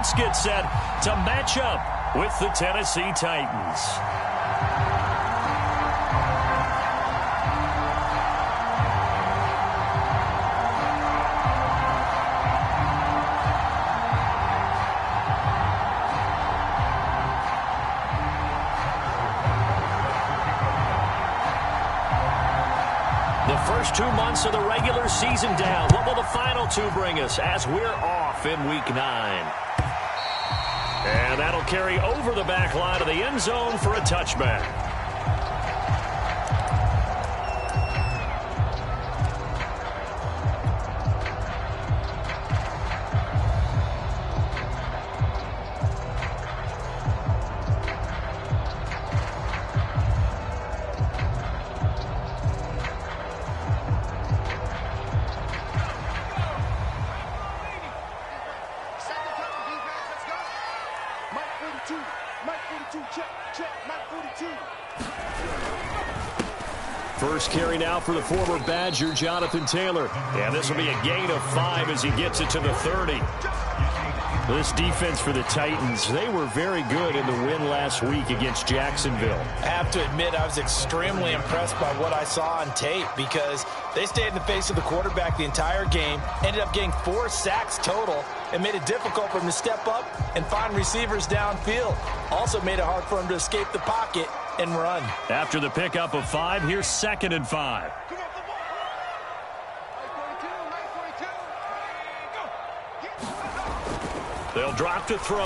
Bucs get set to match up with the Tennessee Titans. The first 2 months of the regular season down. What will the final 2 bring us as we're off in Week 9? And that'll carry over the back line of the end zone for a touchback. First carry now for the former Badger, Jonathan Taylor. And this will be a gain of 5 as he gets it to the 30. This defense for the Titans, they were very good in the win last week against Jacksonville. I have to admit, I was extremely impressed by what I saw on tape because they stayed in the face of the quarterback the entire game, ended up getting 4 sacks total, and made it difficult for him to step up and find receivers downfield. Also made it hard for him to escape the pocket and run. After the pickup of 5, here's 2nd and 5. They'll drop to throw.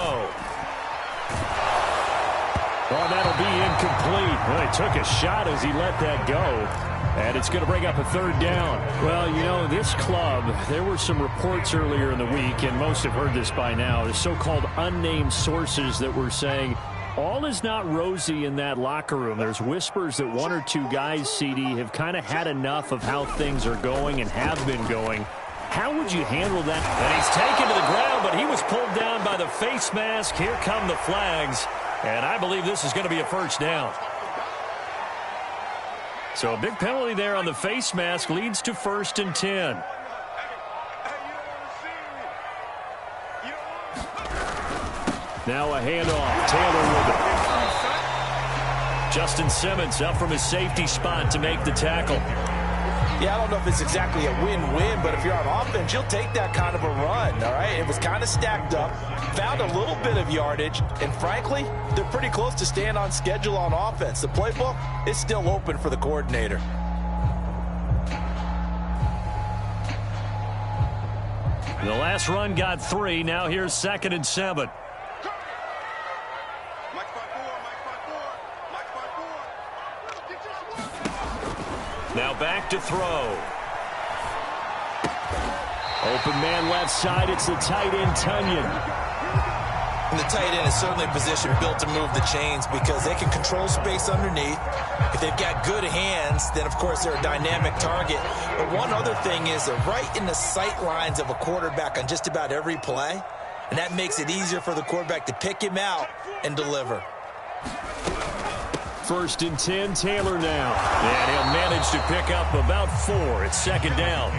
Oh, that'll be incomplete. Well, he took a shot as he let that go. And it's going to bring up a 3rd down. Well, you know, this club, there were some reports earlier in the week, and most have heard this by now, the so-called unnamed sources that were saying all is not rosy in that locker room. There's whispers that 1 or 2 guys, CD, have kind of had enough of how things are going and have been going. How would you handle that? And he's taken to the ground, but he was pulled down by the face mask. Here come the flags. And I believe this is going to be a 1st down. So a big penalty there on the face mask leads to 1st and 10. Now a handoff. Taylor with it. Justin Simmons up from his safety spot to make the tackle. Yeah, I don't know if it's exactly a win-win, but if you're on offense, you'll take that kind of a run, all right? It was kind of stacked up, found a little bit of yardage, and frankly, they're pretty close to staying on schedule on offense. The playbook is still open for the coordinator. The last run got 3. Now here's 2nd and 7. Now back to throw. Open man left side. It's the tight end, Tunyon. And the tight end is certainly a position built to move the chains because they can control space underneath. If they've got good hands, then, of course, they're a dynamic target. But one other thing is they're right in the sight lines of a quarterback on just about every play. And that makes it easier for the quarterback to pick him out and deliver. 1st and 10, Taylor now. And he'll manage to pick up about 4. It's 2nd down.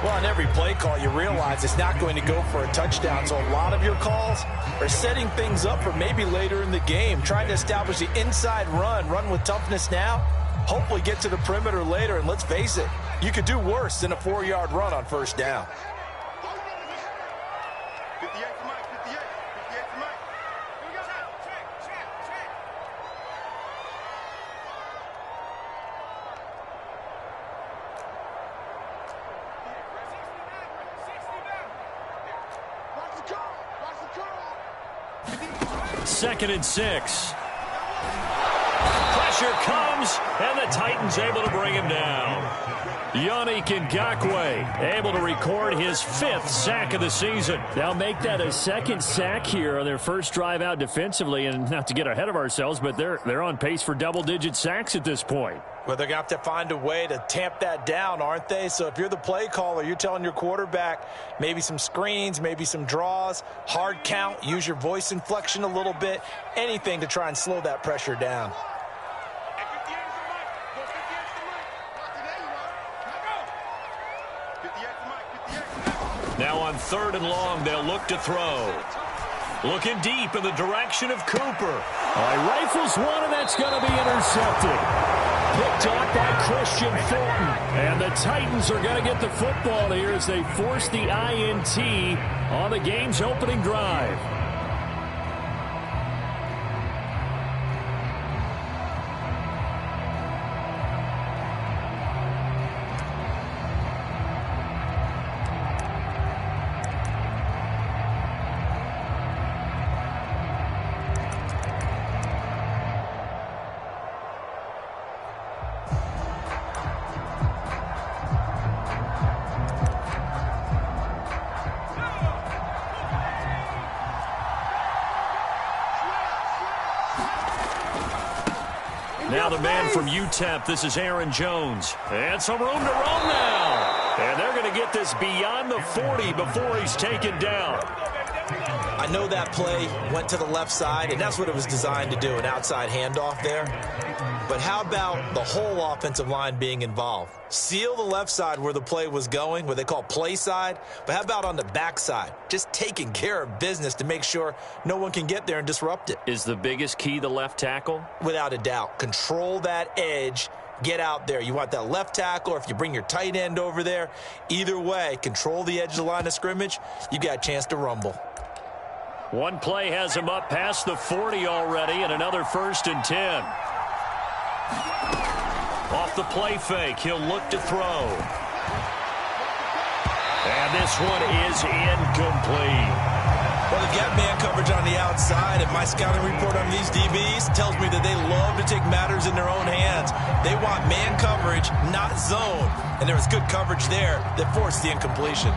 Well, on every play call, you realize it's not going to go for a touchdown. So a lot of your calls are setting things up for maybe later in the game, trying to establish the inside run with toughness now, hopefully get to the perimeter later. And let's face it, you could do worse than a 4-yard run on 1st down. Second and 6. Pressure comes, and the Titans able to bring him down. Yannick Ngakoue able to record his 5th sack of the season. They'll make that a 2nd sack here on their first drive out defensively, and not to get ahead of ourselves, but they're on pace for double-digit sacks at this point. Well, they're going to have to find a way to tamp that down, aren't they? So if you're the play caller, you're telling your quarterback maybe some screens, maybe some draws, hard count, use your voice inflection a little bit, anything to try and slow that pressure down. Now on 3rd and long, they'll look to throw. Looking deep in the direction of Cooper. He rifles one, and that's going to be intercepted. Picked off by Christian Fulton. And the Titans are going to get the football here as they force the INT on the game's opening drive. Now the man from UTEP, this is Aaron Jones. And some room to run now. And they're going to get this beyond the 40 before he's taken down. I know that play went to the left side, and that's what it was designed to do, an outside handoff there. But how about the whole offensive line being involved? Seal the left side where the play was going, what they call play side. But how about on the back side? Just taking care of business to make sure no one can get there and disrupt it. Is the biggest key the left tackle? Without a doubt. Control that edge. Get out there. You want that left tackle, or if you bring your tight end over there, either way, control the edge of the line of scrimmage. You got a chance to rumble. One play has him up past the 40 already, and another 1st and 10. Off the play fake, he'll look to throw. And this one is incomplete. Well, they've got man coverage on the outside, and my scouting report on these DBs tells me that they love to take matters in their own hands. They want man coverage, not zone. And there was good coverage there that forced the incompletion.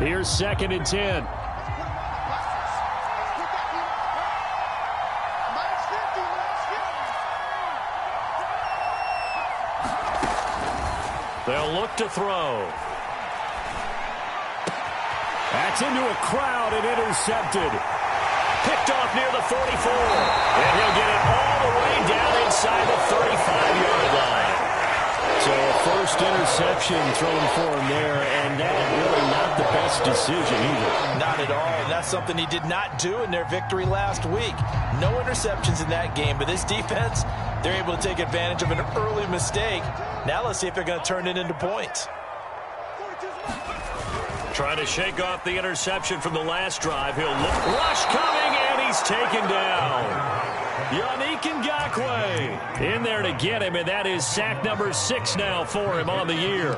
Here's 2nd and 10. They'll look to throw. That's into a crowd and intercepted. Picked off near the 44. And he'll get it all the way down inside the 35-yard line. So a first interception thrown for him there, and that really not the best decision either. Not at all, and that's something he did not do in their victory last week. No interceptions in that game, but this defense, they're able to take advantage of an early mistake. Now let's see if they're going to turn it into points. Trying to shake off the interception from the last drive. He'll look. Rush coming, and he's taken down. Yannick Ngakoue in there to get him, and that is sack number 6 now for him on the year.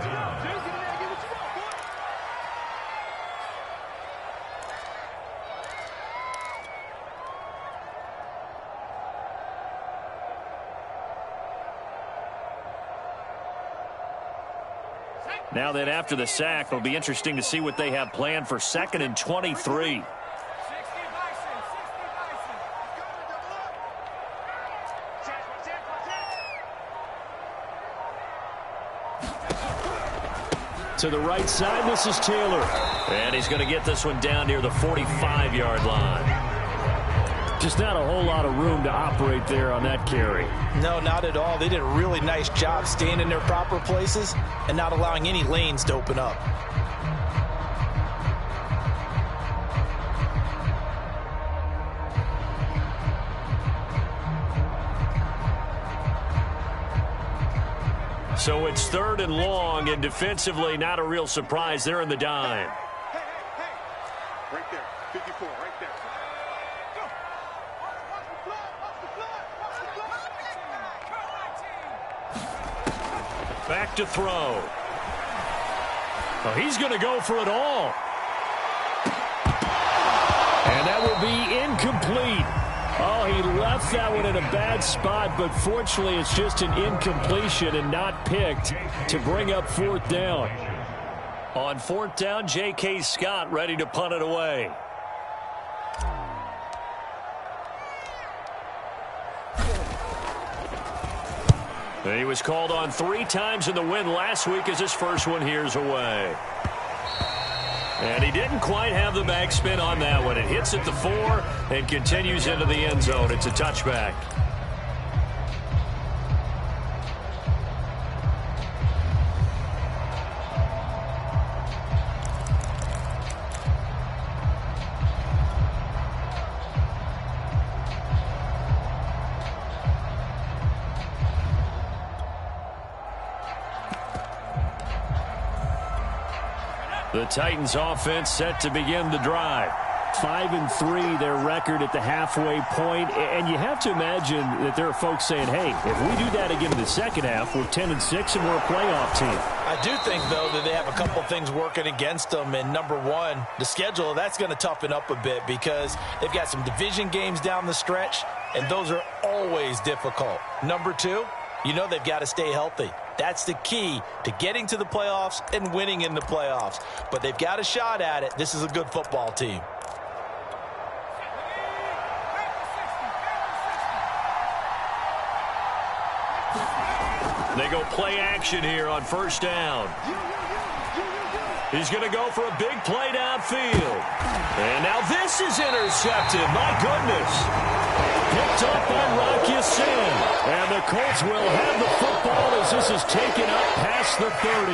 Now that after the sack, it'll be interesting to see what they have planned for 2nd and 23. To the right side, this is Taylor. And he's going to get this one down near the 45-yard line. Just not a whole lot of room to operate there on that carry. No, not at all. They did a really nice job staying in their proper places and not allowing any lanes to open up. So it's 3rd and long, and defensively not a real surprise. They're in the dime. Hey. Right there. 54, right there. Back to throw. Oh, he's going to go for it all. And that will be incomplete. Oh, he left that one in a bad spot, but fortunately it's just an incompletion and not picked to bring up 4th down. On 4th down, J.K. Scott ready to punt it away. He was called on 3 times in the win last week as his first one here's away. And he didn't quite have the backspin on that one. It hits at the 4 and continues into the end zone. It's a touchback. The Titans offense set to begin the drive. 5-3 their record at the halfway point, and you have to imagine that there are folks saying, hey, if we do that again in the second half, we're 10-6 and we're a playoff team. I do think, though, that they have a couple things working against them, and number one, the schedule, that's going to toughen up a bit because they've got some division games down the stretch, and those are always difficult. Number two, you know they've got to stay healthy. That's the key to getting to the playoffs and winning in the playoffs. But they've got a shot at it. This is a good football team. They go play action here on first down. He's going to go for a big play downfield. And now this is intercepted. My goodness. Picked up by Rocky Sin. And the Colts will have the football as this is taken up past the 30.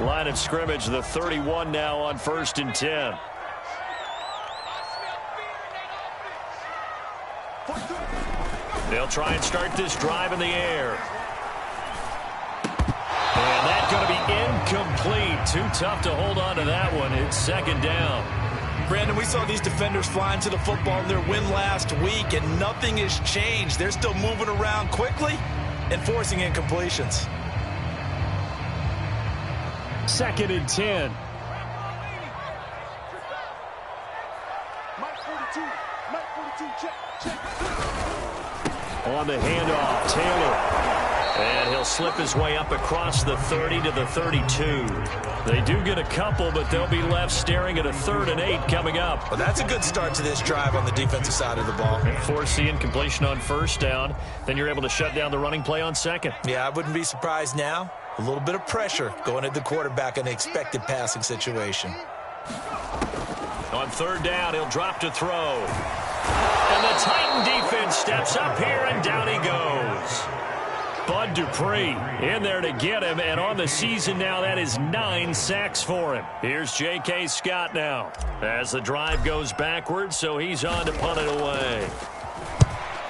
Line of scrimmage, the 31 now on 1st and 10. They'll try and start this drive in the air. And that's going to be incomplete. Too tough to hold on to that one. It's 2nd down. Brandon, we saw these defenders flying to the football in their win last week, and nothing has changed. They're still moving around quickly and forcing incompletions. 2nd and 10. On the handoff, Taylor. And he'll slip his way up across the 30 to the 32. They do get a couple, but they'll be left staring at a 3rd and 8 coming up. Well, that's a good start to this drive on the defensive side of the ball. And force the incompletion on 1st down. Then you're able to shut down the running play on 2nd. Yeah, I wouldn't be surprised now. A little bit of pressure going at the quarterback in an expected passing situation. On 3rd down, he'll drop to throw. And the Titan defense steps up here, and down he goes. Bud Dupree in there to get him, and on the season now, that is 9 sacks for him. Here's J.K. Scott now as the drive goes backwards, so he's on to punt it away.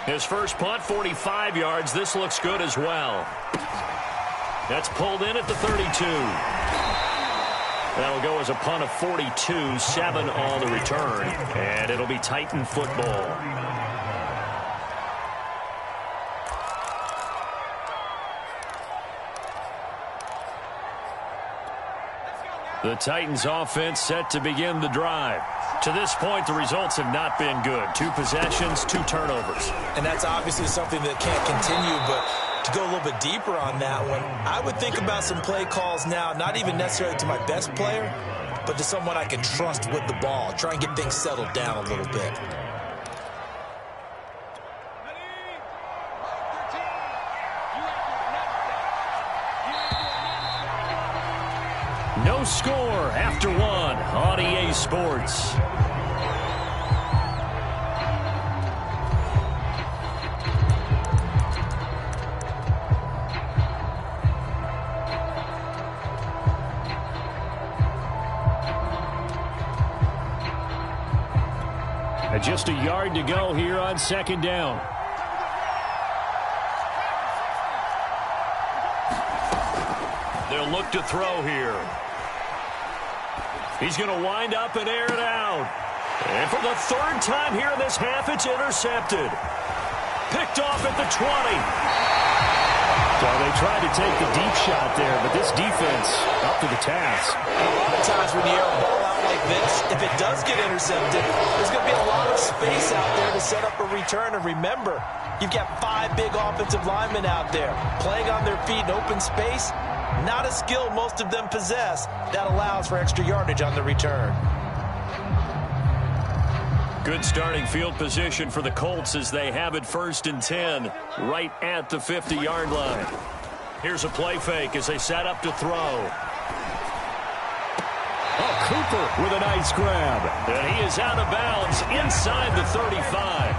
His first punt, 45 yards. This looks good as well. That's pulled in at the 32. That'll go as a punt of 42, 7 on the return, and it'll be Titan football. The Titans offense set to begin the drive. To this point, the results have not been good. 2 possessions, 2 turnovers. And that's obviously something that can't continue, but to go a little bit deeper on that one, I would think about some play calls now, not even necessarily to my best player, but to someone I can trust with the ball. Try and get things settled down a little bit. No score after 1 on EA Sports. And just a yard to go here on 2nd down. They'll look to throw here. He's going to wind up and air it out. And for the 3rd time here in this half, it's intercepted. Picked off at the 20. So they tried to take the deep shot there, but this defense up to the task. A lot of times when you air a ball out like this, if it does get intercepted, there's going to be a lot of space out there to set up a return. And remember, you've got 5 big offensive linemen out there playing on their feet in open space. Not a skill most of them possess. That allows for extra yardage on the return. Good starting field position for the Colts as they have it 1st and 10 right at the 50-yard line. Here's a play fake as they set up to throw. Oh, Cooper with a nice grab. And he is out of bounds inside the 35.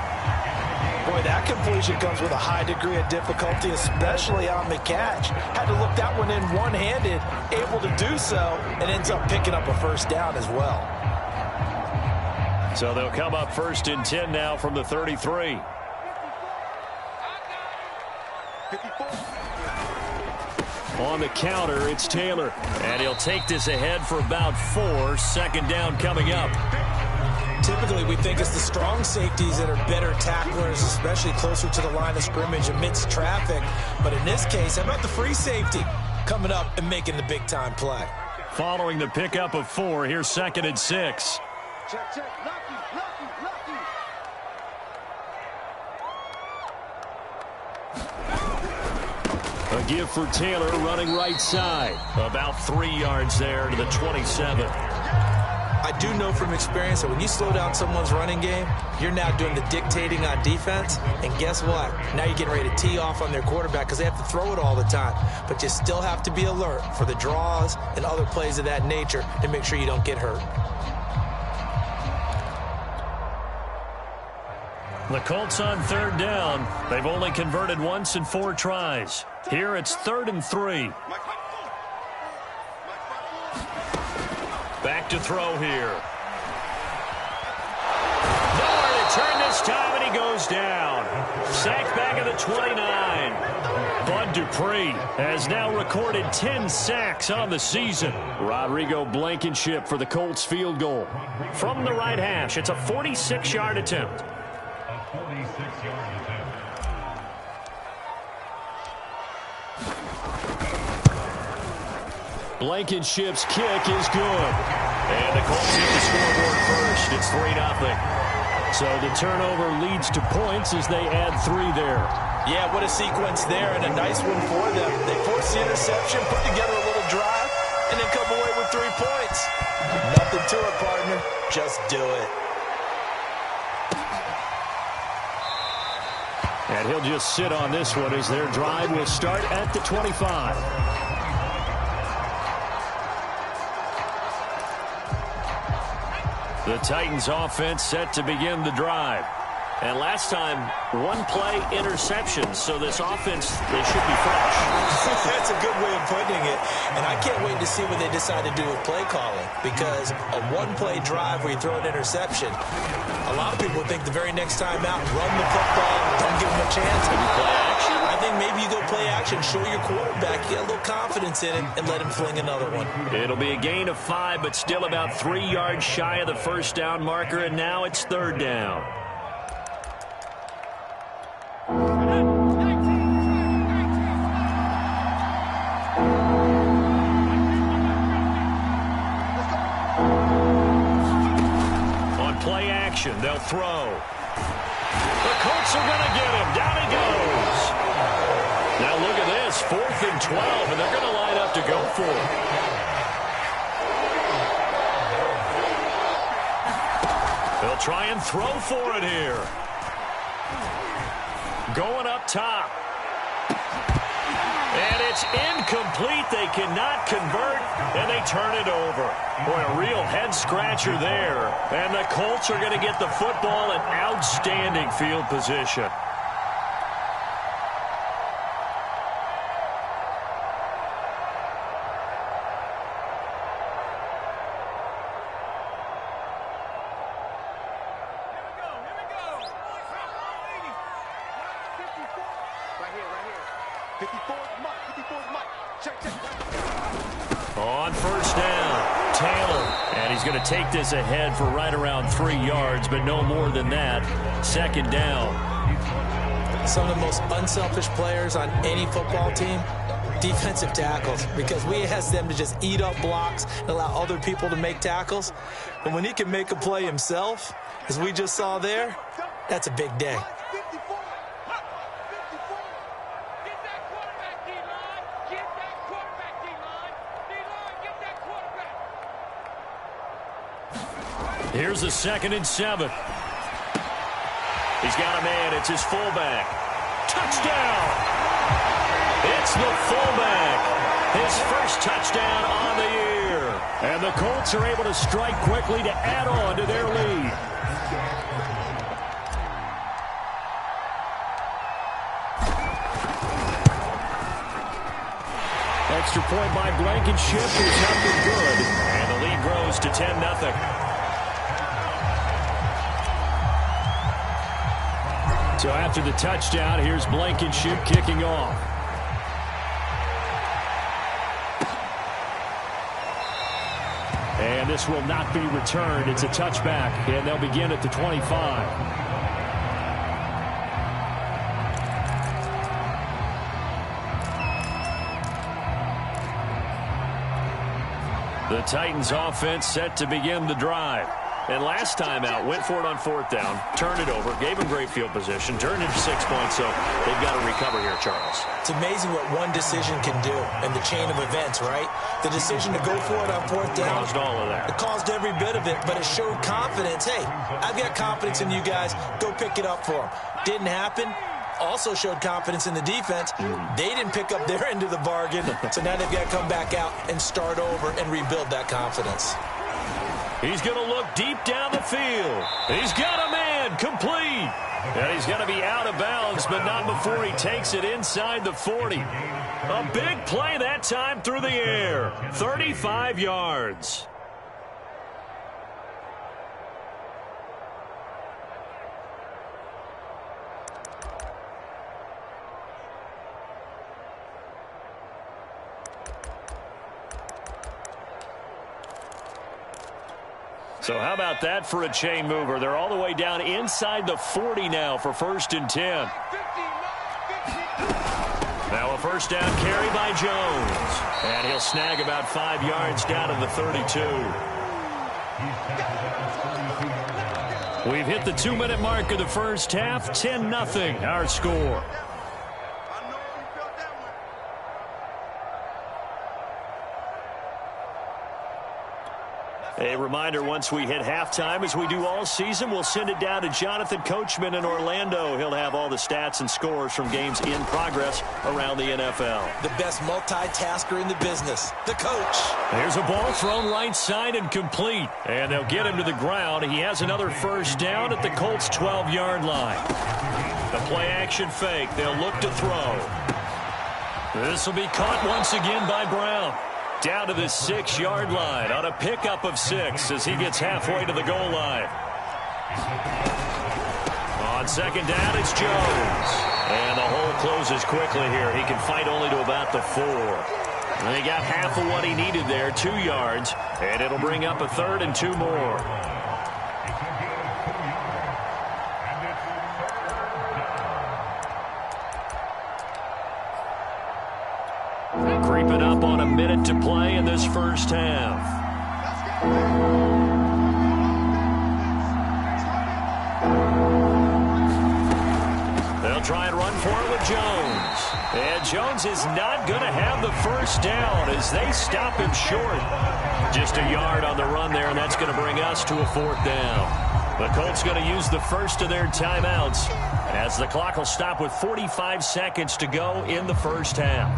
Boy, that completion comes with a high degree of difficulty, especially on the catch. Had to look that one in one-handed, able to do so, and ends up picking up a first down as well. So they'll come up 1st and 10 now from the 33. On the counter, it's Taylor. And he'll take this ahead for about 4. 2nd down coming up. Typically, we think it's the strong safeties that are better tacklers, especially closer to the line of scrimmage amidst traffic. But in this case, how about the free safety coming up and making the big-time play? Following the pickup of 4, here's 2nd and 6. Check, check. Lucky. A give for Taylor running right side. About 3 yards there to the 27. I do know from experience that when you slow down someone's running game, you're now doing the dictating on defense. And guess what? Now you're getting ready to tee off on their quarterback because they have to throw it all the time. But you still have to be alert for the draws and other plays of that nature to make sure you don't get hurt. The Colts on 3rd down. They've only converted once in 4 tries. Here it's 3rd and 3. Back to throw here. Nowhere to turn this time, and he goes down. Sacked back at the 29. Bud Dupree has now recorded 10 sacks on the season. Rodrigo Blankenship for the Colts field goal. From the right hash, it's a 46-yard attempt. Blankenship's kick is good. And the Colts hit the scoreboard first. It's 3-0. So the turnover leads to points as they add 3 there. Yeah, what a sequence there, and a nice one for them. They force the interception, put together a little drive, and then come away with 3 points. Nothing to it, partner. Just do it. And he'll just sit on this one as their drive will start at the 25. The Titans offense set to begin the drive. And last time, 1-play interception. So this offense, they should be fresh. That's a good way of putting it. And I can't wait to see what they decide to do with play calling. Because a 1-play drive where you throw an interception, a lot of people think the very next time out, run the football, don't give them a chance. Maybe play action. I think maybe you go play action, show your quarterback, get a little confidence in it, and let him fling another one. It'll be a gain of 5, but still about 3 yards shy of the first down marker, and now it's 3rd down. On play action, they'll throw. The Colts are going to get him. Down he goes. Now look at this, 4th and 12, and they're going to line up to go for it. They'll try and throw for it here. Going up top. And it's incomplete. They cannot convert, and they turn it over. Boy, a real head-scratcher there. And the Colts are going to get the football in outstanding field position. On 1st down, Taylor. And he's going to take this ahead for right around 3 yards, but no more than that. 2nd down. Some of the most unselfish players on any football team, defensive tackles, because we ask them to just eat up blocks and allow other people to make tackles. But when he can make a play himself, as we just saw there, that's a big day. Here's the 2nd and 7. He's got a man. It's his fullback. Touchdown! It's the fullback. His first touchdown on the year. And the Colts are able to strike quickly to add on to their lead. Extra point by Blankenship is up and good. And the lead grows to 10-0. So after the touchdown, here's Blankenship kicking off. And this will not be returned. It's a touchback, and they'll begin at the 25. The Titans offense set to begin the drive. And last time out, went for it on 4th down, turned it over, gave them great field position, turned into 6 points, so they've got to recover here, Charles. It's amazing what one decision can do in the chain of events, right? The decision to go for it on 4th down. Caused all of that. It caused every bit of it, but it showed confidence. Hey, I've got confidence in you guys. Go pick it up for them. Didn't happen. Also showed confidence in the defense. They didn't pick up their end of the bargain, so now they've got to come back out and start over and rebuild that confidence. He's going to look deep down the field. He's got a man, complete. And he's going to be out of bounds, but not before he takes it inside the 40. A big play that time through the air. 35 yards. So how about that for a chain mover? They're all the way down inside the 40 now for 1st and 10. Now a first down carry by Jones. And he'll snag about 5 yards down to the 32. We've hit the 2-minute mark of the first half. 10-0 our score. A reminder, once we hit halftime, as we do all season, we'll send it down to Jonathan Coachman in Orlando. He'll have all the stats and scores from games in progress around the NFL. The best multitasker in the business, the coach. There's a ball thrown right side and complete. And they'll get him to the ground. He has another first down at the Colts' 12-yard line. The play-action fake. They'll look to throw. This will be caught once again by Brown. Down to the 6-yard line on a pickup of 6 as he gets halfway to the goal line. On 2nd down, it's Jones. And the hole closes quickly here. He can fight only to about the 4. And he got half of what he needed there, 2 yards. And it'll bring up a 3rd and 2 more. Creeping up on a minute to play in this first half. They'll try and run for it with Jones. And Jones is not going to have the first down as they stop him short. Just a yard on the run there, and that's going to bring us to a 4th down. The Colts going to use the first of their timeouts as the clock will stop with 45 seconds to go in the first half.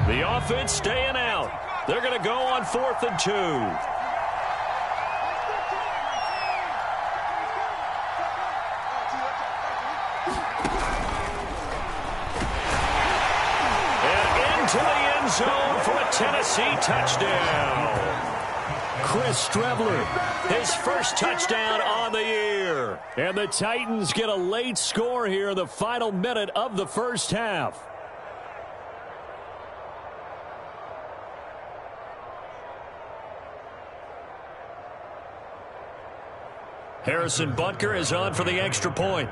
The offense staying out. They're going to go on 4th and 2. And into the end zone for a Tennessee touchdown. Chris Streveler, his first touchdown on the year. And the Titans get a late score here in the final minute of the first half. Harrison Butker is on for the extra point.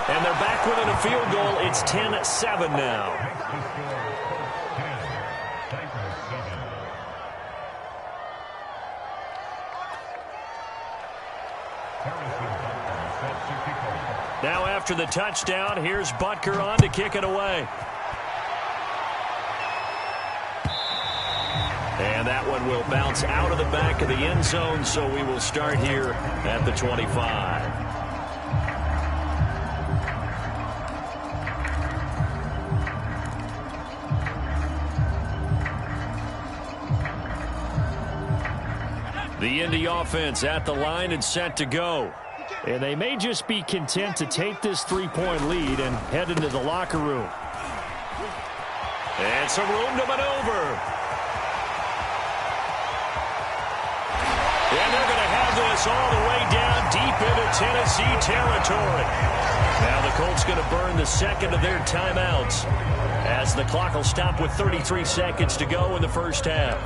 And they're back back within a field goal. It's 10-7 now. Now after the touchdown, here's Butker on to kick it away. And that one will bounce out of the back of the end zone, so we will start here at the 25. The Indy offense at the line and set to go. And they may just be content to take this three-point lead and head into the locker room. And some room to maneuver. And they're going to have this all the way down deep into Tennessee territory. Now the Colts going to burn the second of their timeouts as the clock will stop with 33 seconds to go in the first half.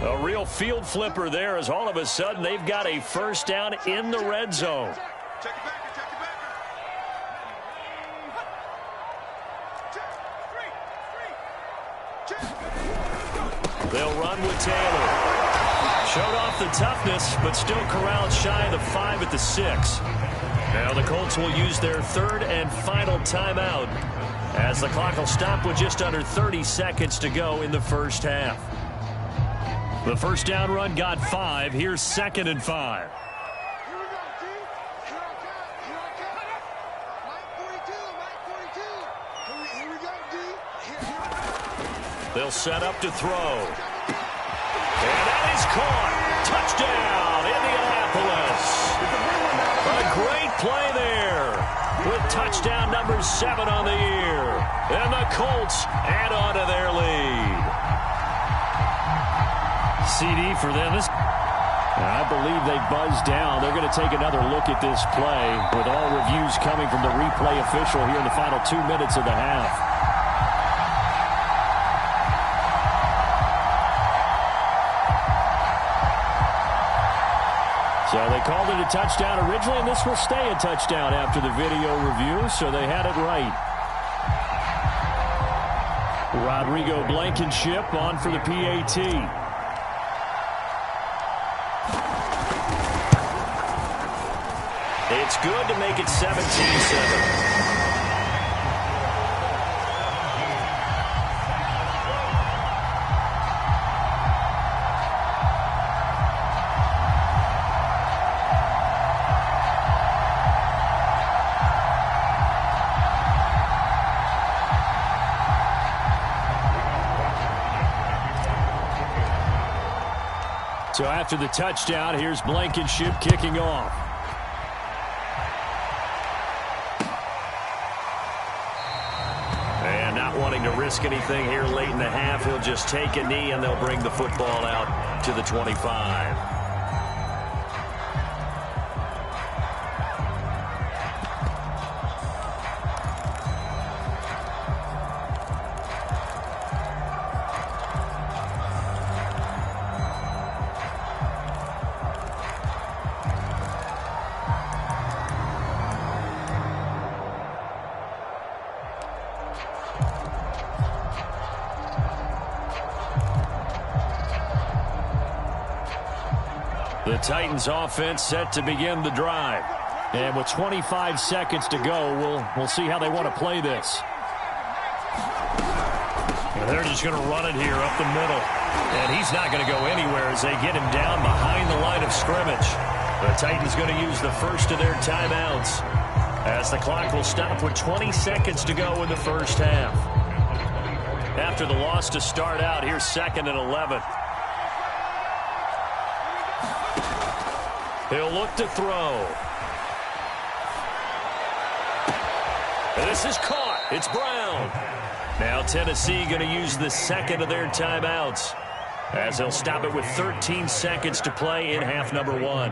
A real field flipper there as all of a sudden they've got a first down in the red zone. Check it back. They'll run with Taylor. Showed off the toughness, but still corralled shy of the 5 at the 6. Now the Colts will use their third and final timeout as the clock will stop with just under 30 seconds to go in the first half. The first down run got 5. Here's 2nd and 5. They'll set up to throw. And that is caught. Touchdown, Indianapolis. A great play there with touchdown number 7 on the year. And the Colts add on to their lead. CD for them. I believe they buzzed down. They're going to take another look at this play with all reviews coming from the replay official here in the final 2 minutes of the half. So they called it a touchdown originally, and this will stay a touchdown after the video review, so they had it right. Rodrigo Blankenship on for the PAT. It's good to make it 17-7. So after the touchdown, here's Blankenship kicking off. And not wanting to risk anything here late in the half, he'll just take a knee and they'll bring the football out to the 25. The Titans offense set to begin the drive. And with 25 seconds to go, we'll see how they want to play this. And they're just going to run it here up the middle. And he's not going to go anywhere as they get him down behind the line of scrimmage. The Titans going to use the first of their timeouts as the clock will stop with 20 seconds to go in the first half. After the loss to start out, here's 2nd and 11. He'll look to throw. And this is caught. It's Brown. Now Tennessee going to use the second of their timeouts as they'll stop it with 13 seconds to play in half number 1.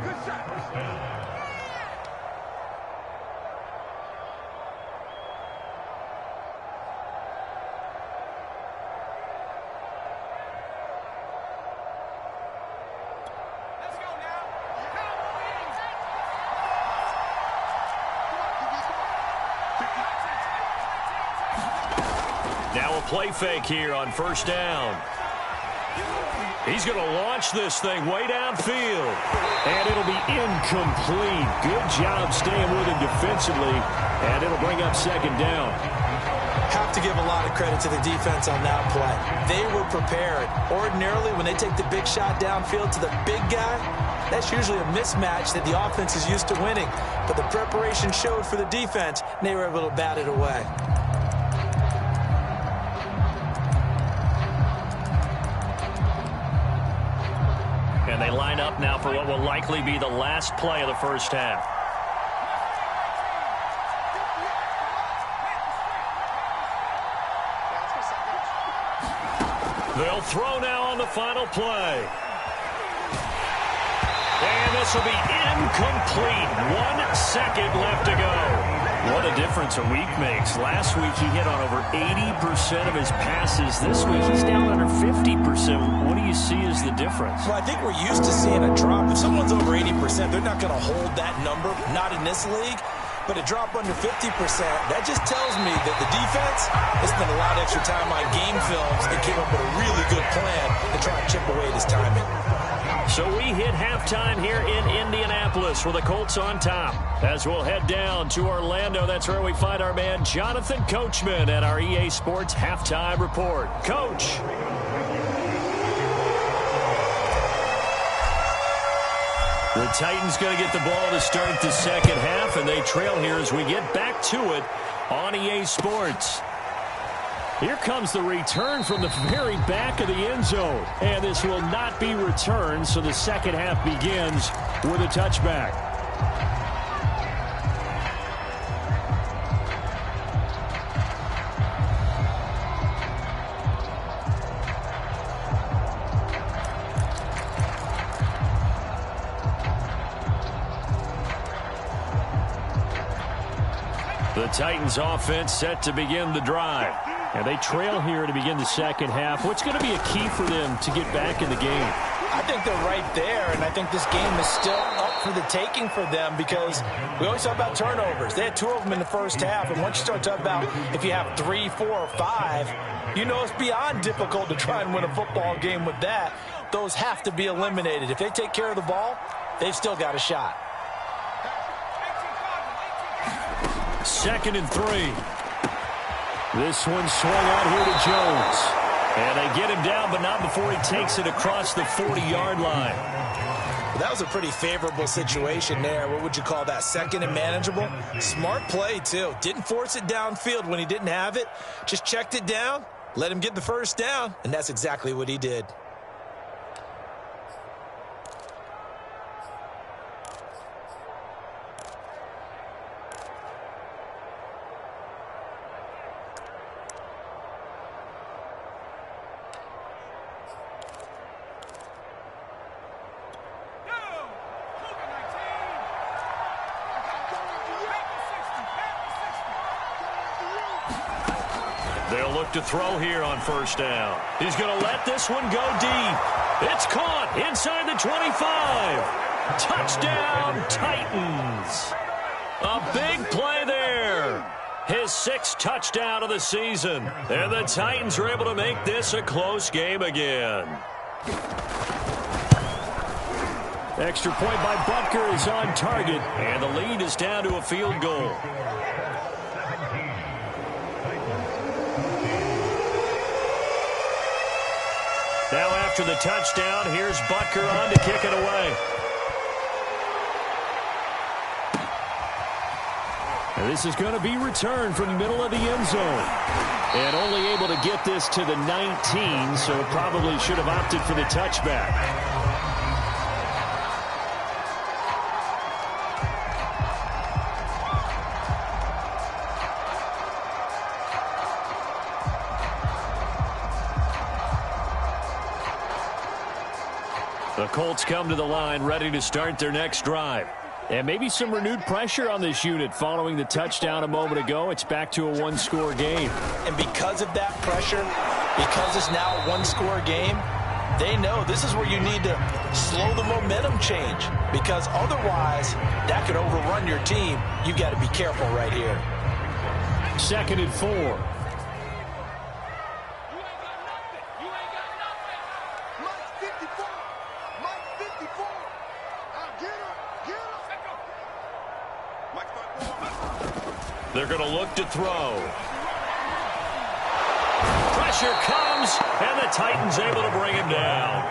Now a play fake here on first down. He's going to launch this thing way downfield. And it'll be incomplete. Good job staying with him defensively. And it'll bring up second down. Have to give a lot of credit to the defense on that play. They were prepared. Ordinarily, when they take the big shot downfield to the big guy, that's usually a mismatch that the offense is used to winning. But the preparation showed for the defense, and they were able to bat it away. And they line up now for what will likely be the last play of the first half. They'll throw now on the final play. And this will be incomplete. 1 second left to go. What a difference a week makes. Last week he hit on over 80% of his passes. This week he's down under 50%. What do you see as the difference? Well, I think we're used to seeing a drop. If someone's over 80%, they're not going to hold that number. Not in this league. But a drop under 50%, that just tells me that the defense has spent a lot of extra time on game films and came up with a really good plan to try and chip away at his timing. So we hit halftime here in Indianapolis with the Colts on top. As we'll head down to Orlando, that's where we find our man Jonathan Coachman at our EA Sports Halftime Report. Coach. The Titans going to get the ball to start the second half, and they trail here as we get back to it on EA Sports. Here comes the return from the very back of the end zone, and this will not be returned, so the second half begins with a touchback. The Titans offense set to begin the drive. And they trail here to begin the second half. What's going to be a key for them to get back in the game? I think they're right there, and I think this game is still up for the taking for them because we always talk about turnovers. They had 2 of them in the first half, and once you start talking about if you have 3, 4, or 5, you know it's beyond difficult to try and win a football game with that. Those have to be eliminated. If they take care of the ball, they've still got a shot. 2nd and 3. This one swung out here to Jones. And they get him down, but not before he takes it across the 40-yard line. Well, that was a pretty favorable situation there. What would you call that? 2nd and manageable? Smart play, too. Didn't force it downfield when he didn't have it. Just checked it down, let him get the first down, and that's exactly what he did. They'll look to throw here on first down. He's going to let this one go deep. It's caught inside the 25. Touchdown, Titans. A big play there. His 6th touchdown of the season. And the Titans are able to make this a close game again. Extra point by Butker is on target. And the lead is down to a field goal. Now after the touchdown, here's Butker on to kick it away. And this is going to be returned from the middle of the end zone. And only able to get this to the 19, so probably should have opted for the touchback. The Colts come to the line ready to start their next drive. And maybe some renewed pressure on this unit following the touchdown a moment ago. It's back to a 1-score game. And because of that pressure, because it's now a 1-score game, they know this is where you need to slow the momentum change. Because otherwise, that could overrun your team. You've got to be careful right here. 2nd and 4. They're going to look to throw. Pressure comes, and the Titans able to bring him down.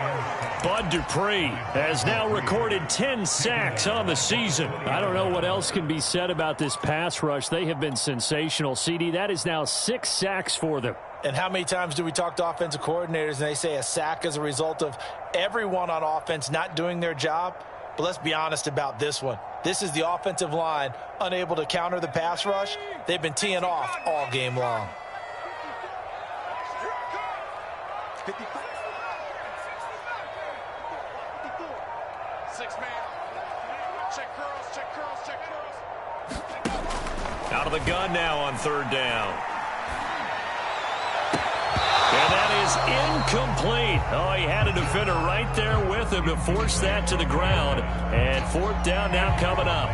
Bud Dupree has now recorded 10 sacks on the season. I don't know what else can be said about this pass rush. They have been sensational, CD. That is now 6 sacks for them. And how many times do we talk to offensive coordinators and they say a sack is a result of everyone on offense not doing their job? But let's be honest about this one. This is the offensive line unable to counter the pass rush. They've been teeing off all game long. 6-man. Check curls. Out of the gun now on 3rd down. And that is incomplete. Oh, he had a defender right there with him to force that to the ground. And 4th down now coming up.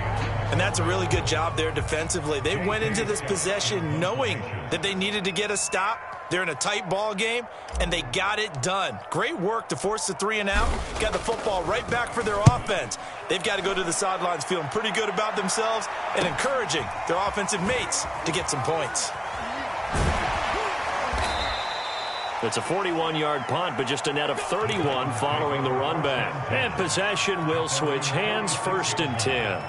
And that's a really good job there defensively. They went into this possession knowing that they needed to get a stop. They're in a tight ball game, and they got it done. Great work to force the 3 and out. Got the football right back for their offense. They've got to go to the sidelines feeling pretty good about themselves and encouraging their offensive mates to get some points. It's a 41-yard punt, but just a net of 31 following the run back. And possession will switch hands, 1st and 10.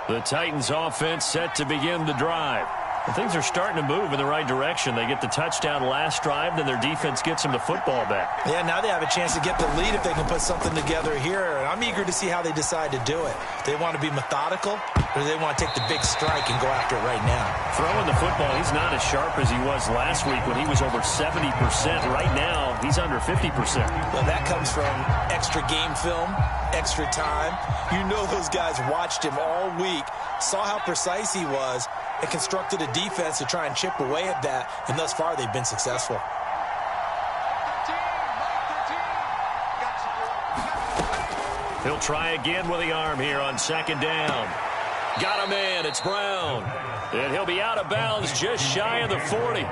The Titans offense set to begin the drive. And things are starting to move in the right direction. They get the touchdown last drive, then their defense gets them the football back. Yeah, now they have a chance to get the lead if they can put something together here. I'm eager to see how they decide to do it. They want to be methodical, or do they want to take the big strike and go after it right now? Throwing the football, he's not as sharp as he was last week when he was over 70%. Right now, he's under 50%. Well, that comes from extra game film, extra time. You know those guys watched him all week, saw how precise he was, and constructed a defense to try and chip away at that, and thus far they've been successful. He'll try again with the arm here on 2nd down. Got him in. It's Brown. And he'll be out of bounds just shy of the 40.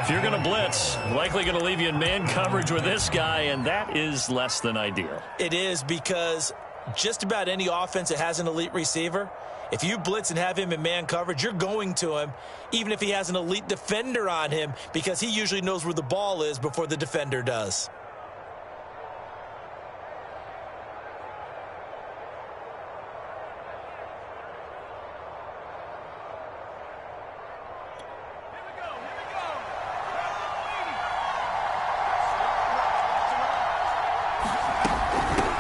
If you're going to blitz, likely going to leave you in man coverage with this guy, and that is less than ideal. It is, because just about any offense that has an elite receiver, if you blitz and have him in man coverage, you're going to him, even if he has an elite defender on him, because he usually knows where the ball is before the defender does.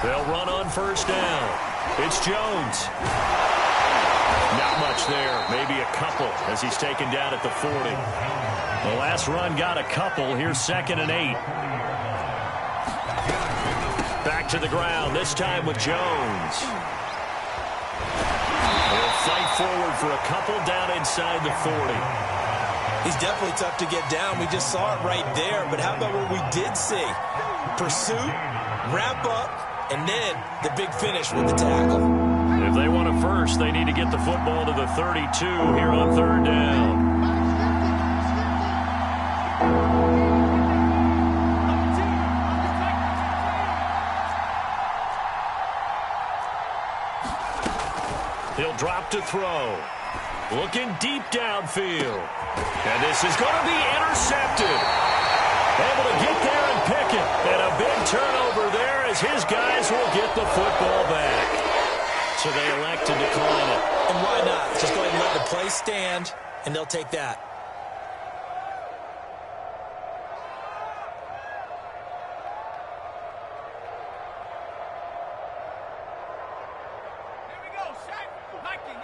They'll run on 1st down. It's Jones. Not much there. Maybe a couple as he's taken down at the 40. The last run got a couple. Here's 2nd and 8. Back to the ground, this time with Jones. They'll fight forward for a couple down inside the 40. He's definitely tough to get down. We just saw it right there. But how about what we did see? Pursuit, wrap up, and then the big finish with the tackle. If they want a first, they need to get the football to the 32 here on 3rd down. He'll drop to throw. Looking deep downfield. And this is going to be intercepted. Able to get there and pick it. And a big turnover there as his guys will get the football back. So they elect to decline it. And why not? Just go ahead and let the play stand, and they'll take that. Here we go, Shaq. Hiking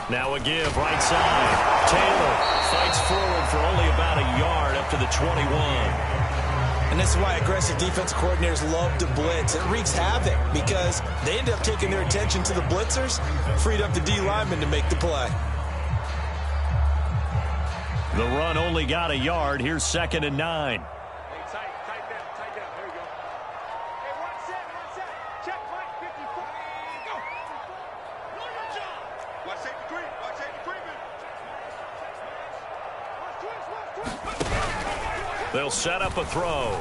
18. Now a give, right side. Taylor fights forward for only about a yard up to the 21. And this is why aggressive defense coordinators love to blitz. It wreaks havoc because they end up taking their attention to the blitzers, freed up the D lineman to make the play. The run only got a yard. Here's 2nd and 9. Hey, tight They'll set up a throw.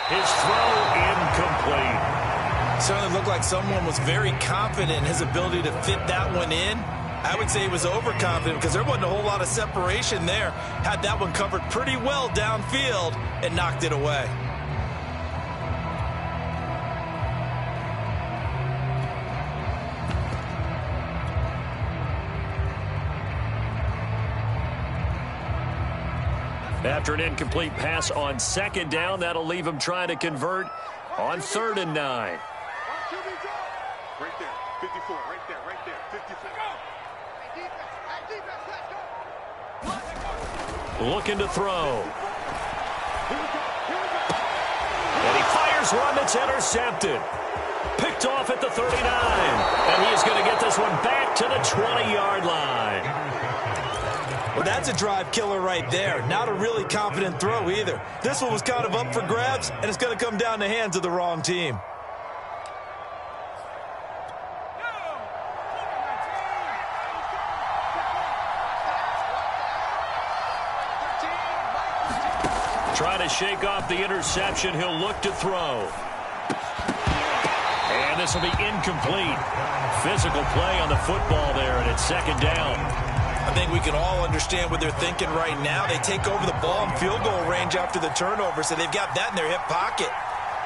His throw incomplete. Certainly looked like someone was very confident in his ability to fit that one in. I would say he was overconfident because there wasn't a whole lot of separation there. Had that one covered pretty well downfield and knocked it away. After an incomplete pass on second down, that'll leave him trying to convert on 3rd and 9. Right there, 54, right there, 54. Looking to throw. And he fires one that's intercepted. Picked off at the 39. And he is going to get this one back to the 20-yard line. Well, that's a drive killer right there. Not a really confident throw either. This one was kind of up for grabs, and it's going to come down the hands of the wrong team. Trying to shake off the interception. He'll look to throw. And this will be incomplete. Physical play on the football there, and it's 2nd down. I think we can all understand what they're thinking right now. They take over the ball in field goal range after the turnover, so they've got that in their hip pocket.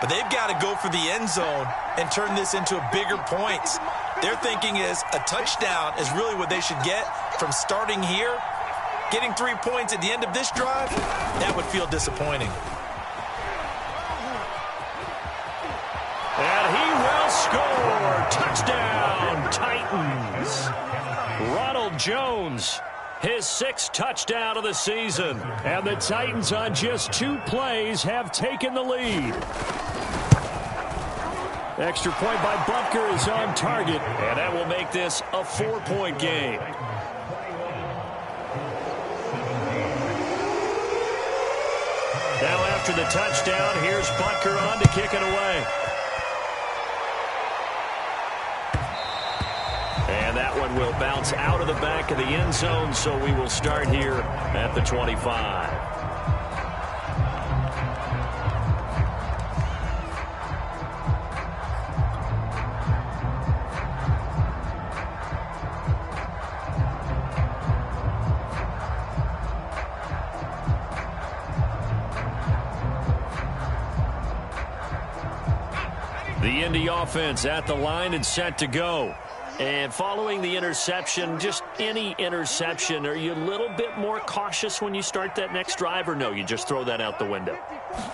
But they've got to go for the end zone and turn this into a bigger points. Their thinking is a touchdown is really what they should get from starting here. Getting 3 points at the end of this drive, that would feel disappointing. And he will score. Touchdown, Titans. Ronald Jones, his 6th touchdown of the season. And the Titans on just 2 plays have taken the lead. Extra point by Bunker is on target, and that will make this a 4-point game. Now after the touchdown, here's Bunker on to kick it away. And that one will bounce out of the back of the end zone, so we will start here at the 25. The Indy offense at the line and set to go. And following the interception, just any interception, are you a little bit more cautious when you start that next drive, or no, you just throw that out the window?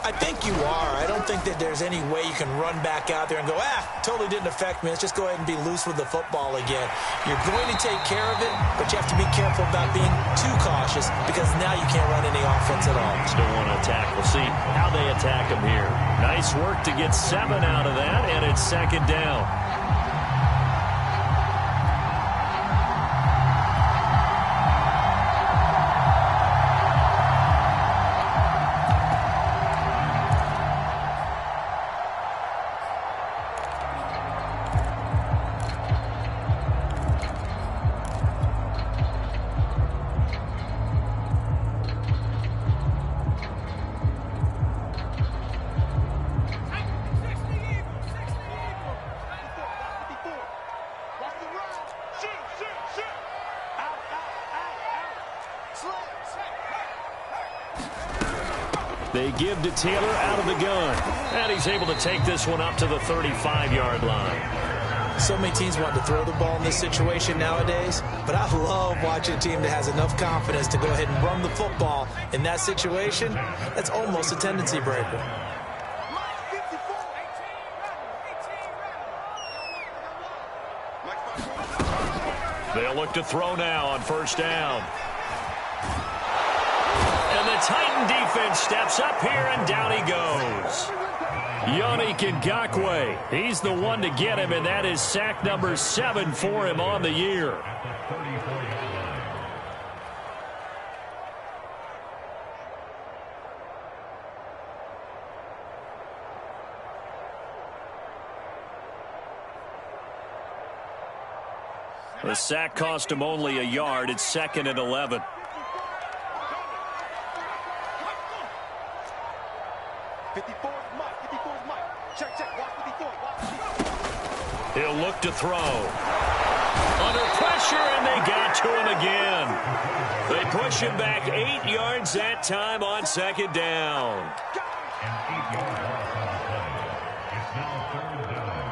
I think you are. I don't think that there's any way you can run back out there and go, totally didn't affect me. Let's just go ahead and be loose with the football again. You're going to take care of it, but you have to be careful about being too cautious because now you can't run any offense at all. Still want to attack. We'll see how they attack him here. Nice work to get 7 out of that, and it's 2nd down. They give to Taylor out of the gun. And he's able to take this one up to the 35-yard line. So many teams want to throw the ball in this situation nowadays, but I love watching a team that has enough confidence to go ahead and run the football in that situation. That's almost a tendency breaker. They'll look to throw now on 1st down. And the Titan defense steps up here, and down he goes. Yannick Ngakoue, he's the one to get him, and that is sack number 7 for him on the year. The sack cost him only a yard. It's 2nd and 11. He'll look to throw. Under pressure, and they got to him again. They push him back 8 yards that time on 2nd down. An 8-yard loss on the play. It's now 3rd down.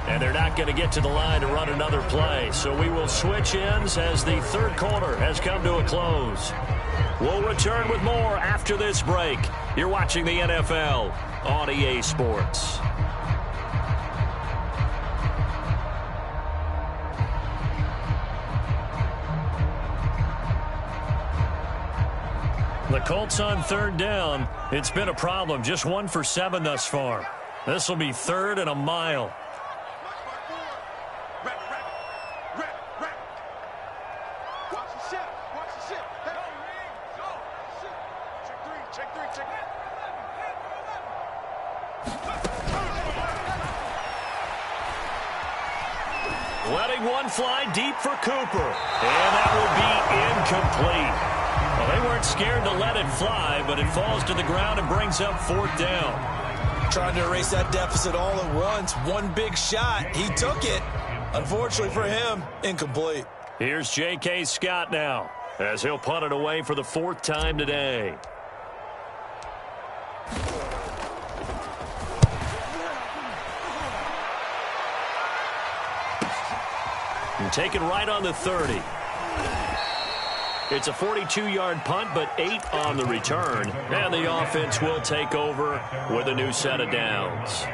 And they're not going to get to the line to run another play. So we will switch ends as the 3rd quarter has come to a close. We'll return with more after this break. You're watching the NFL on EA Sports. The Colts on 3rd down. It's been a problem. Just 1 for 7 thus far. This will be 3rd and a mile. Letting one fly deep for Cooper. And that will be incomplete. Well, they weren't scared to let it fly, but it falls to the ground and brings up 4th down. Trying to erase that deficit all at once. One big shot. He took it. Unfortunately for him, incomplete. Here's J.K. Scott now, as he'll punt it away for the 4th time today. And taken right on the 30. It's a 42-yard punt, but 8 on the return. And the offense will take over with a new set of downs.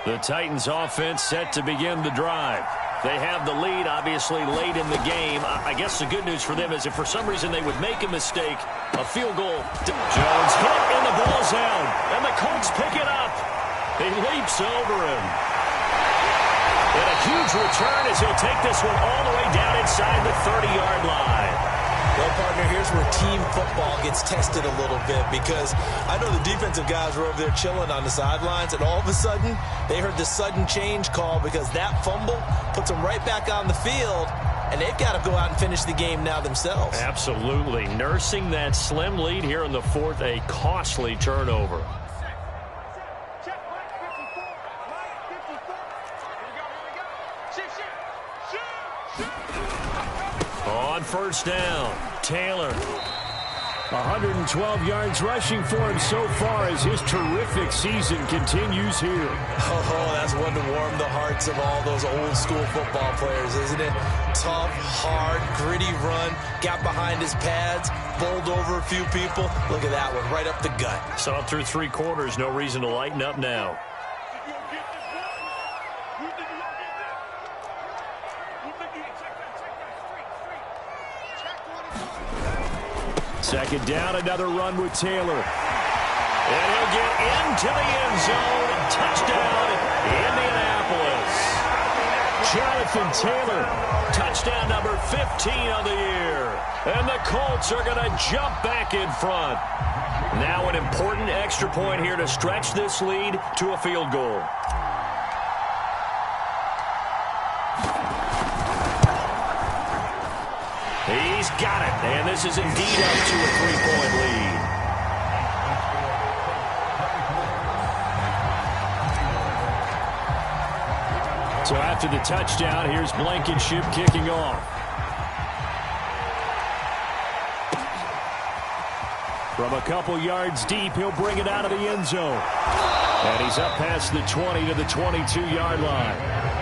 The Titans offense set to begin the drive. They have the lead, obviously, late in the game. I guess the good news for them is if for some reason they would make a mistake, a field goal. Jones hit and the ball's out. And the Colts pick it up. He leaps over him. And a huge return as he'll take this one all the way down inside the 30-yard line. Well, partner, here's where team football gets tested a little bit because I know the defensive guys were over there chilling on the sidelines, and all of a sudden, they heard the sudden change call because that fumble puts them right back on the field, and they've got to go out and finish the game now themselves. Absolutely. Nursing that slim lead here in the 4th, a costly turnover. On 1st down, Taylor. 112 yards rushing for him so far as his terrific season continues here. Oh, that's one to warm the hearts of all those old school football players, isn't it? Tough, hard, gritty run, got behind his pads, bowled over a few people. Look at that one, right up the gut. Saw it through 3 quarters, no reason to lighten up now. 2nd down, another run with Taylor. And he'll get into the end zone. Touchdown, Indianapolis. Jonathan Taylor, touchdown number 15 on the year. And the Colts are going to jump back in front. Now an important extra point here to stretch this lead to a field goal. He's got it, and this is indeed up to a 3-point lead. So after the touchdown, here's Blankenship kicking off. From a couple yards deep, he'll bring it out of the end zone. And he's up past the 20 to the 22-yard line.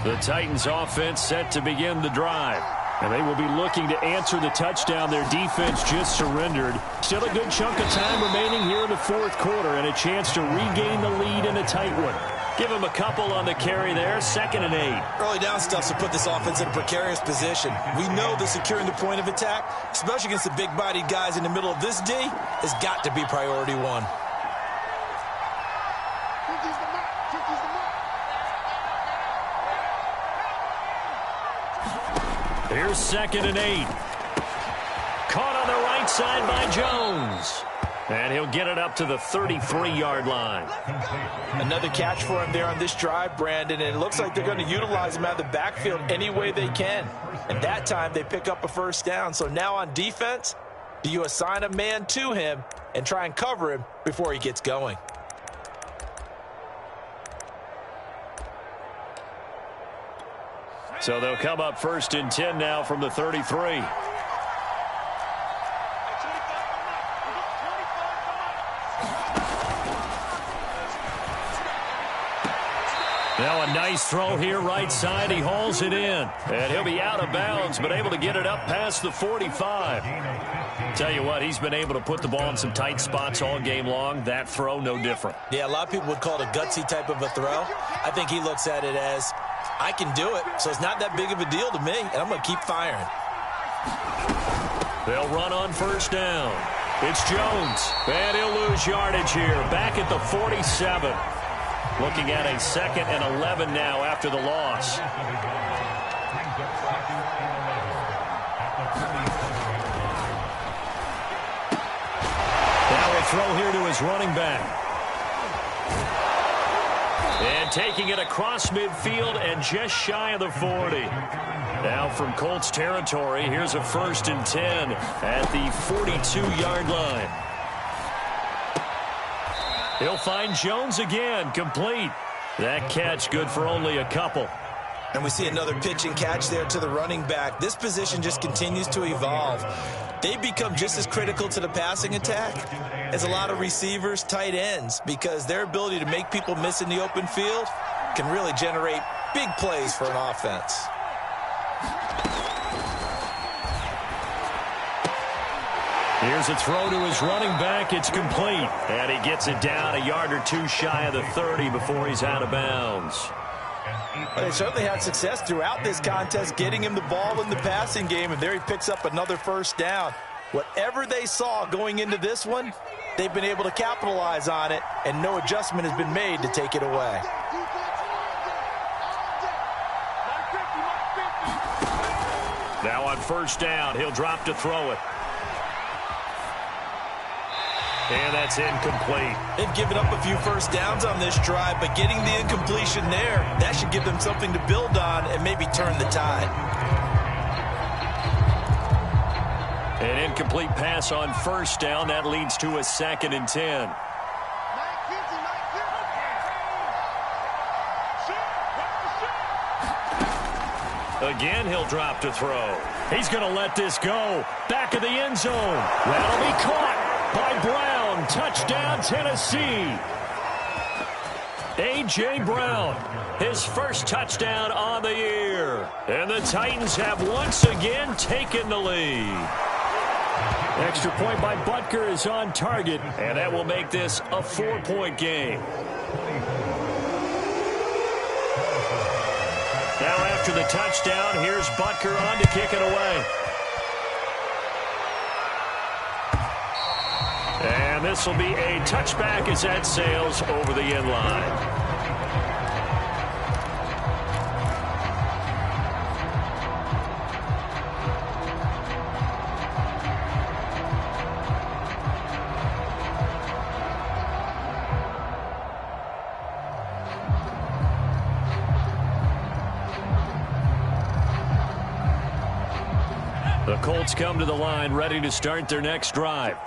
The Titans offense set to begin the drive. And they will be looking to answer the touchdown their defense just surrendered. Still a good chunk of time remaining here in the 4th quarter and a chance to regain the lead in a tight one. Give him a couple on the carry there, 2nd and 8. Early down stuff to put this offense in a precarious position. We know that securing the point of attack, especially against the big-bodied guys in the middle of this D, has got to be priority one. Here's 2nd and 8. Caught on the right side by Jones. And he'll get it up to the 33-yard line. Another catch for him there on this drive, Brandon, and it looks like they're going to utilize him out of the backfield any way they can. And that time they pick up a first down. So now on defense, do you assign a man to him and try and cover him before he gets going? So they'll come up 1st and 10 now from the 33. Now a nice throw here right side. He hauls it in. And he'll be out of bounds, but able to get it up past the 45. Tell you what, he's been able to put the ball in some tight spots all game long. That throw, no different. Yeah, a lot of people would call it a gutsy type of a throw. I think he looks at it as, I can do it, so it's not that big of a deal to me, and I'm going to keep firing. They'll run on 1st down. It's Jones, and he'll lose yardage here. Back at the 47. Looking at a 2nd and 11 now after the loss. Now a throw here to his running back. And taking it across midfield and just shy of the 40. Now from Colts territory, here's a 1st and 10 at the 42-yard line. He'll find Jones again, complete. That catch good for only a couple. And we see another pitch and catch there to the running back. This position just continues to evolve. They become just as critical to the passing attack as a lot of receivers, tight ends, because their ability to make people miss in the open field can really generate big plays for an offense. Here's a throw to his running back. It's complete. And he gets it down a yard or two shy of the 30 before he's out of bounds. They certainly had success throughout this contest, getting him the ball in the passing game, and there he picks up another 1st down. Whatever they saw going into this one, they've been able to capitalize on it, and no adjustment has been made to take it away. Now on 1st down, he'll drop to throw it. And that's incomplete. They've given up a few 1st downs on this drive, but getting the incompletion there, that should give them something to build on and maybe turn the tide. An incomplete pass on 1st down. That leads to a 2nd and 10. Again, he'll drop to throw. He's going to let this go. Back of the end zone. That'll be caught by Brown. Touchdown, Tennessee. A.J. Brown, his first touchdown on the year. And the Titans have once again taken the lead. Extra point by Butker is on target, and that will make this a 4-point game. Now after the touchdown, here's Butker on to kick it away. And this will be a touchback as that sails over the end line. The Colts come to the line ready to start their next drive.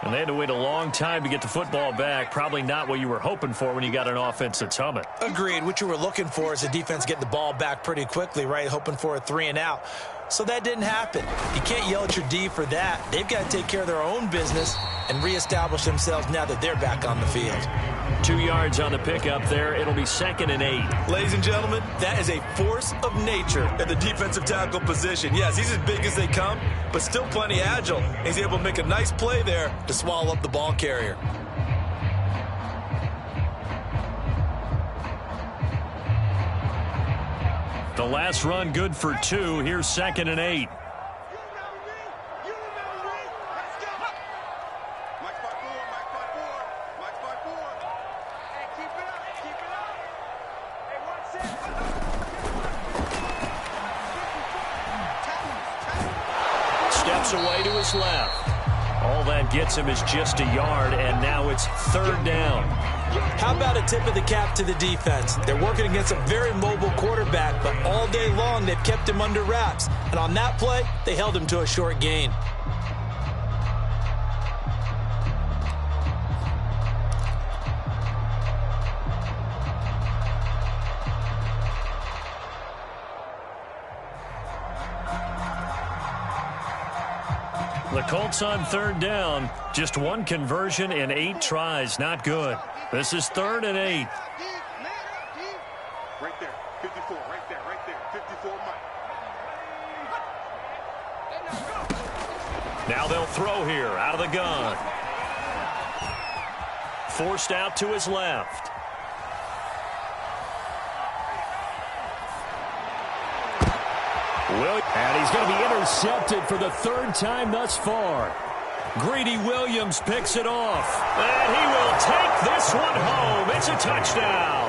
And they had to wait a long time to get the football back. Probably not what you were hoping for when you got an offense that's humming. Agreed. What you were looking for is the defense getting the ball back pretty quickly, right? Hoping for a 3 and out. So that didn't happen. You can't yell at your D for that. They've got to take care of their own business and reestablish themselves now that they're back on the field. 2 yards on the pickup there. It'll be 2nd and 8. Ladies and gentlemen, that is a force of nature at the defensive tackle position. Yes, he's as big as they come, but still plenty agile. He's able to make a nice play there to swallow up the ball carrier. The last run good for 2. Here's 2nd and 8. Steps away to his left. All that gets him is just a yard, and now it's 3rd down. How about a tip of the cap to the defense? They're working against a very mobile quarterback, but all day long they've kept him under wraps. And on that play, they held him to a short gain. The Colts on 3rd down. Just 1 conversion in 8 tries. Not good. This is 3rd and 8. Right there. 54. Right there. 54, Mike. Now they'll throw here out of the gun. Forced out to his left. And he's going to be intercepted for the 3rd time thus far. Greedy Williams picks it off. And he will take this one home. It's a touchdown.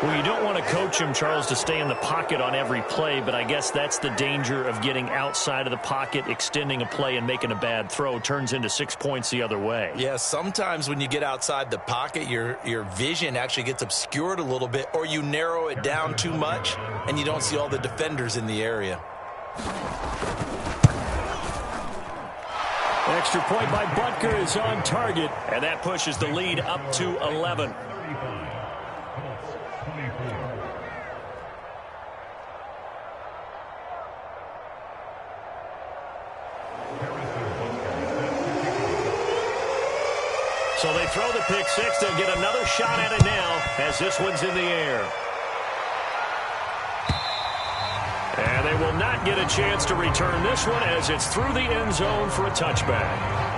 Well, you don't want to coach him, Charles, to stay in the pocket on every play, but I guess that's the danger of getting outside of the pocket, extending a play, and making a bad throw. Turns into 6 points the other way. Yeah, sometimes when you get outside the pocket, your vision actually gets obscured a little bit, or you narrow it down too much, and you don't see all the defenders in the area. Extra point by Butker is on target, and that pushes the lead up to 11. So they throw the pick six. They'll get another shot at it now as this one's in the air. And they will not get a chance to return this one as it's through the end zone for a touchback.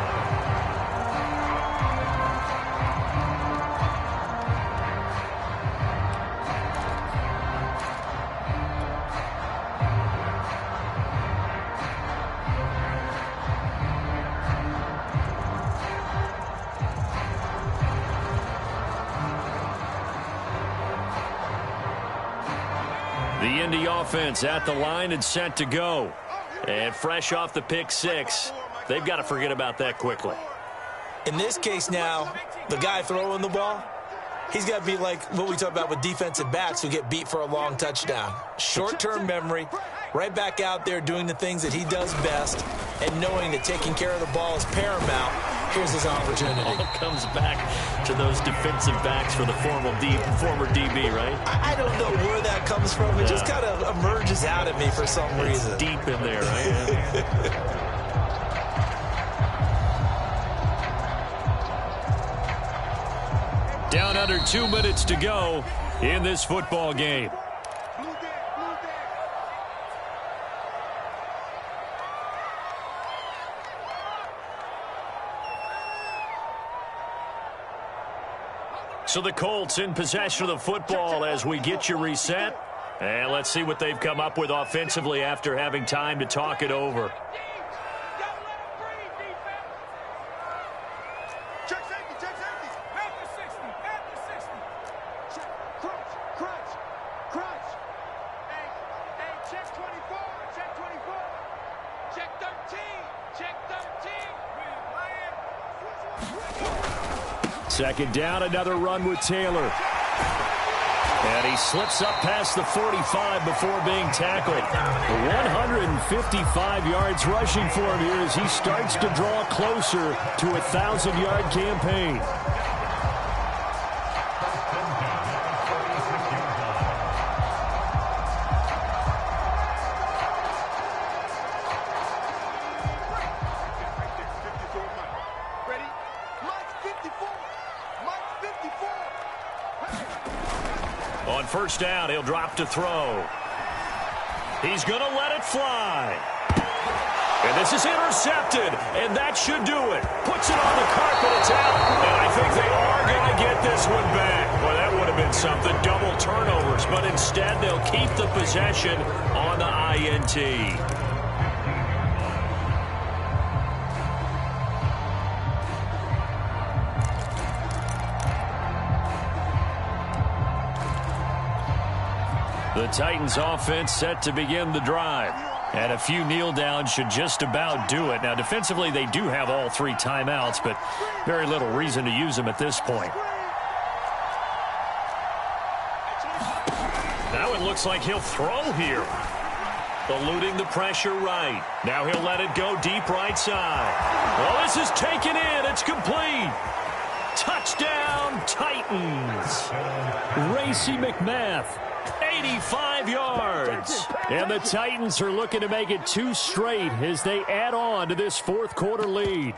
The Indy offense at the line and set to go. And fresh off the pick six, they've got to forget about that quickly. In this case now, the guy throwing the ball, he's got to be like what we talk about with defensive backs who get beat for a long touchdown. Short-term memory, right back out there doing the things that he does best, and knowing that taking care of the ball is paramount. Here's his opportunity. It all comes back to those defensive backs for the former DB, right? I don't know where that comes from. It just kind of emerges out of me for some reason. Deep in there, right? Down under 2 minutes to go in this football game. So the Colts in possession of the football as we get you reset. And let's see what they've come up with offensively after having time to talk it over. Check safety, check safety. At the 60, at the 60. Check, crunch. Hey, check 24, check 24. Check 13, check 13. Second down, another run with Taylor. And he slips up past the 45 before being tackled. 155 yards rushing for him here as he starts to draw closer to a 1,000-yard campaign. On first down, he'll drop to throw. He's going to let it fly. And this is intercepted, and that should do it. Puts it on the carpet, it's out, and I think they are going to get this one back. Well, that would have been something, double turnovers, but instead they'll keep the possession on the INT. The Titans offense set to begin the drive. And a few kneel downs should just about do it. Now, defensively, they do have all 3 timeouts, but very little reason to use them at this point. Now it looks like he'll throw here. Eluding the pressure right. Now he'll let it go deep right side. Well, this is taken in. It's complete. Touchdown, Titans. Racey McMath. 85 yards. And the Titans are looking to make it 2 straight as they add on to this fourth quarter lead.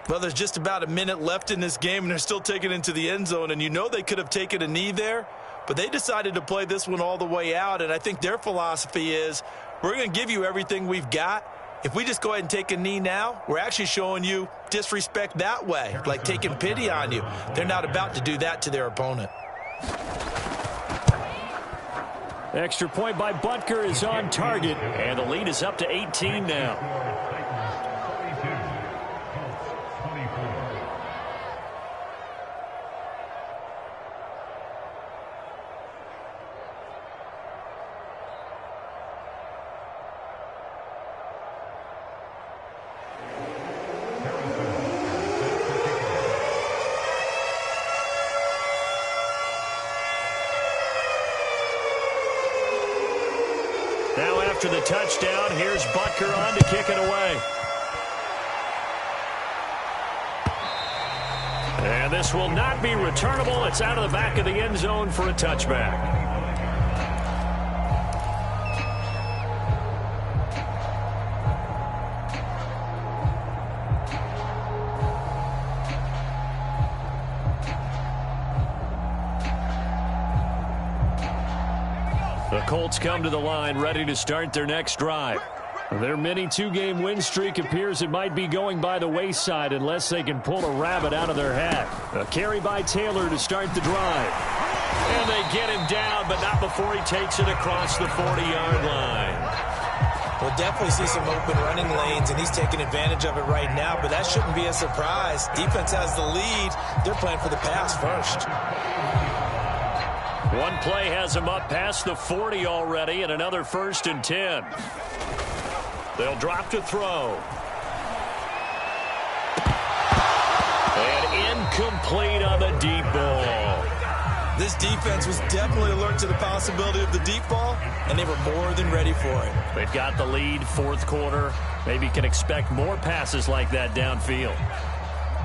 Well, there's just about a minute left in this game, and they're still taking it into the end zone. And you know they could have taken a knee there, but they decided to play this one all the way out. And I think their philosophy is, we're going to give you everything we've got. If we just go ahead and take a knee now, we're actually showing you disrespect that way, like taking pity on you. They're not about to do that to their opponent. Extra point by Butker is on target, and the lead is up to 18 now. Now after the touchdown, here's Butker on to kick it away. And this will not be returnable. It's out of the back of the end zone for a touchback. The Colts come to the line ready to start their next drive. Their mini 2-game win streak appears it might be going by the wayside unless they can pull a rabbit out of their hat. A carry by Taylor to start the drive. And they get him down, but not before he takes it across the 40-yard line. We'll definitely see some open running lanes, and he's taking advantage of it right now, but that shouldn't be a surprise. Defense has the lead. They're playing for the pass first. One play has him up past the 40 already, and another 1st and 10. They'll drop to throw. And incomplete on the deep ball. This defense was definitely alert to the possibility of the deep ball, and they were more than ready for it. They've got the lead, fourth quarter. Maybe can expect more passes like that downfield.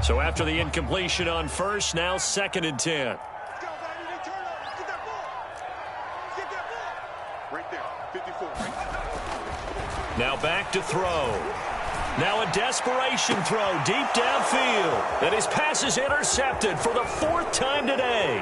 So after the incompletion on first, now 2nd and 10. Now back to throw. Now a desperation throw deep downfield. And his pass is intercepted for the 4th time today.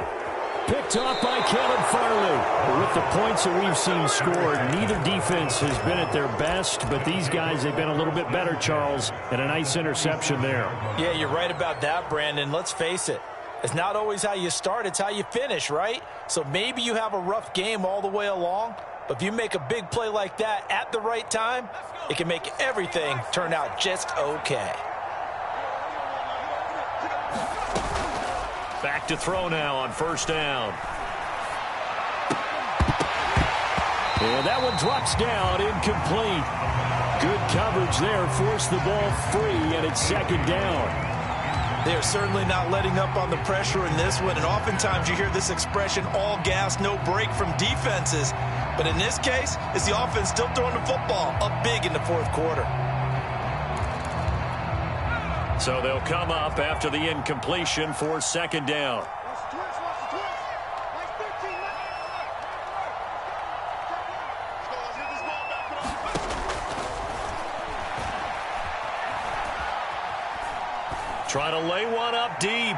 Picked off by Caleb Farley. With the points that we've seen scored, neither defense has been at their best, but these guys, they've been a little bit better, Charles, and a nice interception there. Yeah, you're right about that, Brandon. Let's face it. It's not always how you start, it's how you finish, right? So maybe you have a rough game all the way along, but if you make a big play like that at the right time, it can make everything turn out just okay. Back to throw now on 1st down. And that one drops down, incomplete. Good coverage there, forced the ball free, and it's 2nd down. They are certainly not letting up on the pressure in this one, and oftentimes you hear this expression, all gas, no break from defenses. But in this case, it's the offense still throwing the football up big in the 4th quarter. So they'll come up after the incompletion for 2nd down. Try to lay one up deep.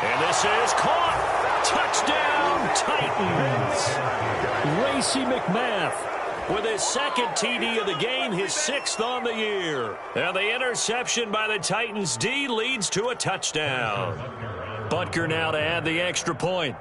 And this is caught. Touchdown, Titans. Racey McMath with his 2nd TD of the game, his 6th on the year. And the interception by the Titans D leads to a touchdown. Butker now to add the extra point.